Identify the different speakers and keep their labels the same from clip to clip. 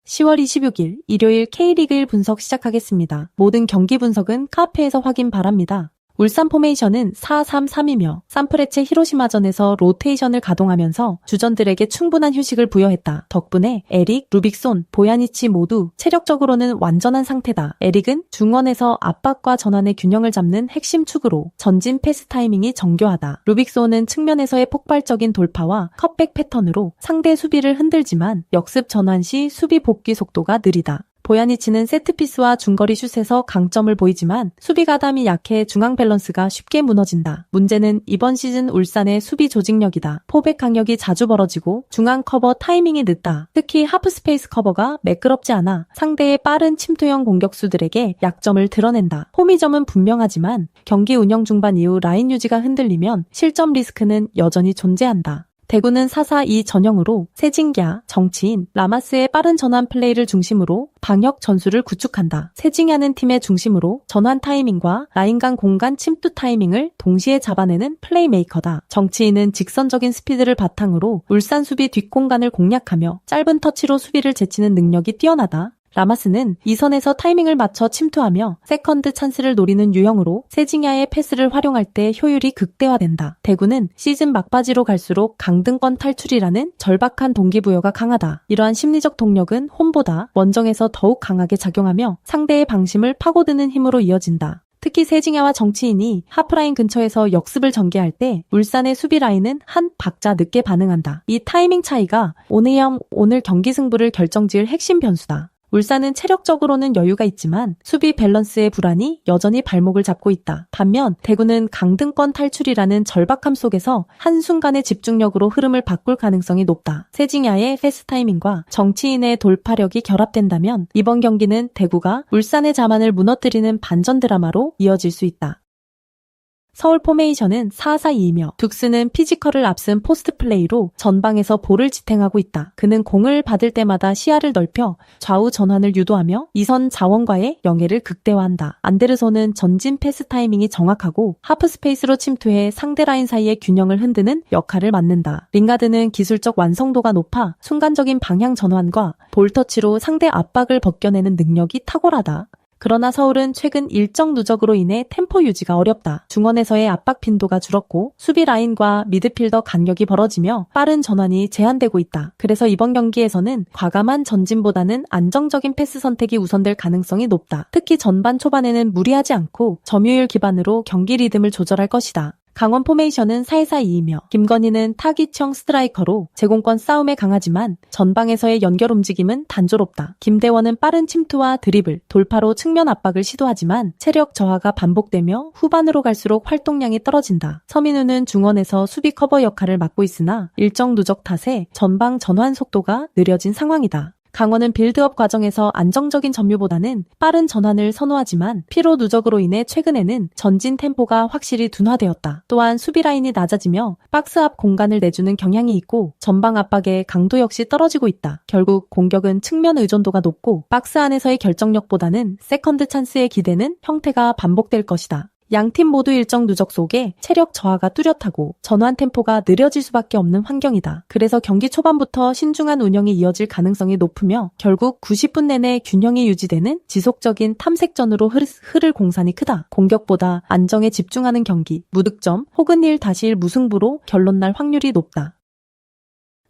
Speaker 1: 10월 26일 일요일 K리그 1 분석 시작하겠습니다. 모든 경기 분석은 카페에서 확인 바랍니다. 울산 포메이션은 4-3-3이며 산프레체 히로시마전에서 로테이션을 가동하면서 주전들에게 충분한 휴식을 부여했다. 덕분에 에릭, 루빅손, 보야니치 모두 체력적으로는 완전한 상태다. 에릭은 중원에서 압박과 전환의 균형을 잡는 핵심 축으로 전진 패스 타이밍이 정교하다. 루빅손은 측면에서의 폭발적인 돌파와 컷백 패턴으로 상대 수비를 흔들지만 역습 전환 시 수비 복귀 속도가 느리다. 보야니치는 세트피스와 중거리 슛에서 강점을 보이지만 수비 가담이 약해 중앙 밸런스가 쉽게 무너진다. 문제는 이번 시즌 울산의 수비 조직력이다. 포백 강력이 자주 벌어지고 중앙 커버 타이밍이 늦다. 특히 하프스페이스 커버가 매끄럽지 않아 상대의 빠른 침투형 공격수들에게 약점을 드러낸다. 홈이점은 분명하지만 경기 운영 중반 이후 라인 유지가 흔들리면 실점 리스크는 여전히 존재한다. 대구는 4-4-2 전형으로 세징야, 정치인, 라마스의 빠른 전환 플레이를 중심으로 방역 전술을 구축한다. 세징야는 팀의 중심으로 전환 타이밍과 라인 간 공간 침투 타이밍을 동시에 잡아내는 플레이메이커다. 정치인은 직선적인 스피드를 바탕으로 울산 수비 뒷공간을 공략하며 짧은 터치로 수비를 제치는 능력이 뛰어나다. 라마스는 이선에서 타이밍을 맞춰 침투하며 세컨드 찬스를 노리는 유형으로 세징야의 패스를 활용할 때 효율이 극대화된다. 대구는 시즌 막바지로 갈수록 강등권 탈출이라는 절박한 동기부여가 강하다. 이러한 심리적 동력은 홈보다 원정에서 더욱 강하게 작용하며 상대의 방심을 파고드는 힘으로 이어진다. 특히 세징야와 정치인이 하프라인 근처에서 역습을 전개할 때 울산의 수비 라인은 한 박자 늦게 반응한다. 이 타이밍 차이가 오늘 경기 승부를 결정지을 핵심 변수다. 울산은 체력적으로는 여유가 있지만 수비 밸런스의 불안이 여전히 발목을 잡고 있다. 반면 대구는 강등권 탈출이라는 절박함 속에서 한순간의 집중력으로 흐름을 바꿀 가능성이 높다. 세징야의 패스 타이밍과 정치인의 돌파력이 결합된다면 이번 경기는 대구가 울산의 자만을 무너뜨리는 반전 드라마로 이어질 수 있다. 서울 포메이션은 4-4-2이며 둑스는 피지컬을 앞선 포스트 플레이로 전방에서 볼을 지탱하고 있다. 그는 공을 받을 때마다 시야를 넓혀 좌우 전환을 유도하며 이선 자원과의 영예를 극대화한다. 안데르손은 전진 패스 타이밍이 정확하고 하프 스페이스로 침투해 상대 라인 사이의 균형을 흔드는 역할을 맡는다. 링가드는 기술적 완성도가 높아 순간적인 방향 전환과 볼 터치로 상대 압박을 벗겨내는 능력이 탁월하다. 그러나 서울은 최근 일정 누적으로 인해 템포 유지가 어렵다. 중원에서의 압박 빈도가 줄었고 수비 라인과 미드필더 간격이 벌어지며 빠른 전환이 제한되고 있다. 그래서 이번 경기에서는 과감한 전진보다는 안정적인 패스 선택이 우선될 가능성이 높다. 특히 전반 초반에는 무리하지 않고 점유율 기반으로 경기 리듬을 조절할 것이다. 강원 포메이션은 4-4-2이며 김건희는 타깃형 스트라이커로 제공권 싸움에 강하지만 전방에서의 연결 움직임은 단조롭다. 김대원은 빠른 침투와 드리블, 돌파로 측면 압박을 시도하지만 체력 저하가 반복되며 후반으로 갈수록 활동량이 떨어진다. 서민우는 중원에서 수비 커버 역할을 맡고 있으나 일정 누적 탓에 전방 전환 속도가 느려진 상황이다. 강원은 빌드업 과정에서 안정적인 점유보다는 빠른 전환을 선호하지만 피로 누적으로 인해 최근에는 전진 템포가 확실히 둔화되었다. 또한 수비 라인이 낮아지며 박스 앞 공간을 내주는 경향이 있고 전방 압박의 강도 역시 떨어지고 있다. 결국 공격은 측면 의존도가 높고 박스 안에서의 결정력보다는 세컨드 찬스의 기대는 형태가 반복될 것이다. 양팀 모두 일정 누적 속에 체력 저하가 뚜렷하고 전환 템포가 느려질 수밖에 없는 환경이다. 그래서 경기 초반부터 신중한 운영이 이어질 가능성이 높으며 결국 90분 내내 균형이 유지되는 지속적인 탐색전으로 흐를 공산이 크다. 공격보다 안정에 집중하는 경기, 무득점 혹은 1-1 무승부로 결론 날 확률이 높다.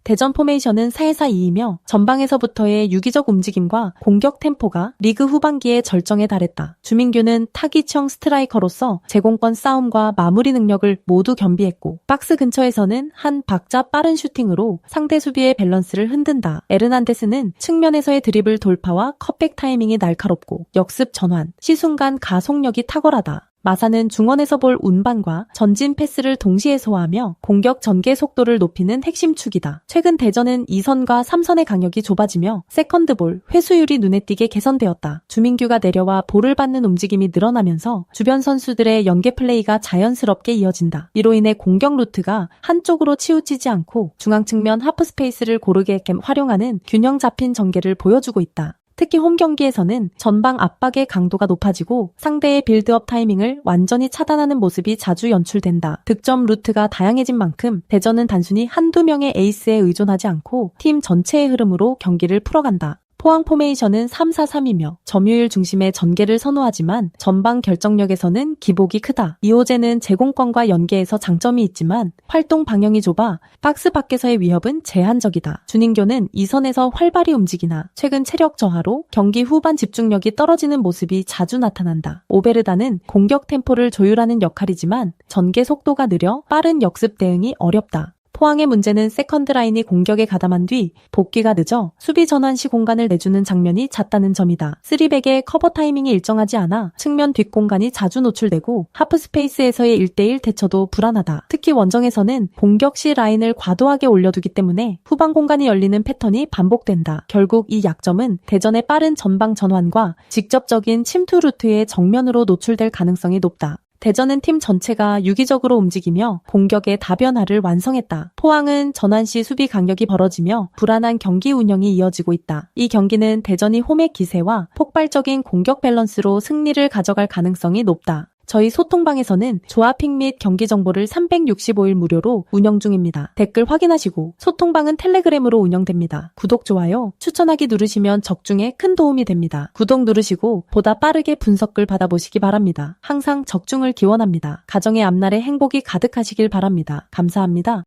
Speaker 1: 대전 포메이션은 4-4-2이며 전방에서부터의 유기적 움직임과 공격 템포가 리그 후반기에 절정에 달했다. 주민규는 타깃형 스트라이커로서 제공권 싸움과 마무리 능력을 모두 겸비했고 박스 근처에서는 한 박자 빠른 슈팅으로 상대 수비의 밸런스를 흔든다. 에르난데스는 측면에서의 드리블 돌파와 컷백 타이밍이 날카롭고 역습 전환, 시순간 가속력이 탁월하다. 마사는 중원에서 볼 운반과 전진 패스를 동시에 소화하며 공격 전개 속도를 높이는 핵심 축이다. 최근 대전은 2선과 3선의 간격이 좁아지며 세컨드볼, 회수율이 눈에 띄게 개선되었다. 주민규가 내려와 볼을 받는 움직임이 늘어나면서 주변 선수들의 연계 플레이가 자연스럽게 이어진다. 이로 인해 공격 루트가 한쪽으로 치우치지 않고 중앙 측면 하프 스페이스를 고르게 활용하는 균형 잡힌 전개를 보여주고 있다. 특히 홈 경기에서는 전방 압박의 강도가 높아지고 상대의 빌드업 타이밍을 완전히 차단하는 모습이 자주 연출된다. 득점 루트가 다양해진 만큼 대전은 단순히 한두 명의 에이스에 의존하지 않고 팀 전체의 흐름으로 경기를 풀어간다. 포항 포메이션은 3-4-3이며 점유율 중심의 전개를 선호하지만 전방 결정력에서는 기복이 크다. 이호재는 제공권과 연계에서 장점이 있지만 활동 방향이 좁아 박스 밖에서의 위협은 제한적이다. 준인교는 2선에서 활발히 움직이나 최근 체력 저하로 경기 후반 집중력이 떨어지는 모습이 자주 나타난다. 오베르다는 공격 템포를 조율하는 역할이지만 전개 속도가 느려 빠른 역습 대응이 어렵다. 포항의 문제는 세컨드 라인이 공격에 가담한 뒤 복귀가 늦어 수비 전환 시 공간을 내주는 장면이 잦다는 점이다. 3백의 커버 타이밍이 일정하지 않아 측면 뒷공간이 자주 노출되고 하프 스페이스에서의 1대1 대처도 불안하다. 특히 원정에서는 공격 시 라인을 과도하게 올려두기 때문에 후방 공간이 열리는 패턴이 반복된다. 결국 이 약점은 대전의 빠른 전방 전환과 직접적인 침투 루트의 정면으로 노출될 가능성이 높다. 대전은 팀 전체가 유기적으로 움직이며 공격의 다변화를 완성했다. 포항은 전환 시 수비 강력이 벌어지며 불안한 경기 운영이 이어지고 있다. 이 경기는 대전이 홈의 기세와 폭발적인 공격 밸런스로 승리를 가져갈 가능성이 높다. 저희 소통방에서는 조합픽 및 경기 정보를 365일 무료로 운영 중입니다. 댓글 확인하시고 소통방은 텔레그램으로 운영됩니다. 구독, 좋아요, 추천하기 누르시면 적중에 큰 도움이 됩니다. 구독 누르시고 보다 빠르게 분석글 받아보시기 바랍니다. 항상 적중을 기원합니다. 가정의 앞날에 행복이 가득하시길 바랍니다. 감사합니다.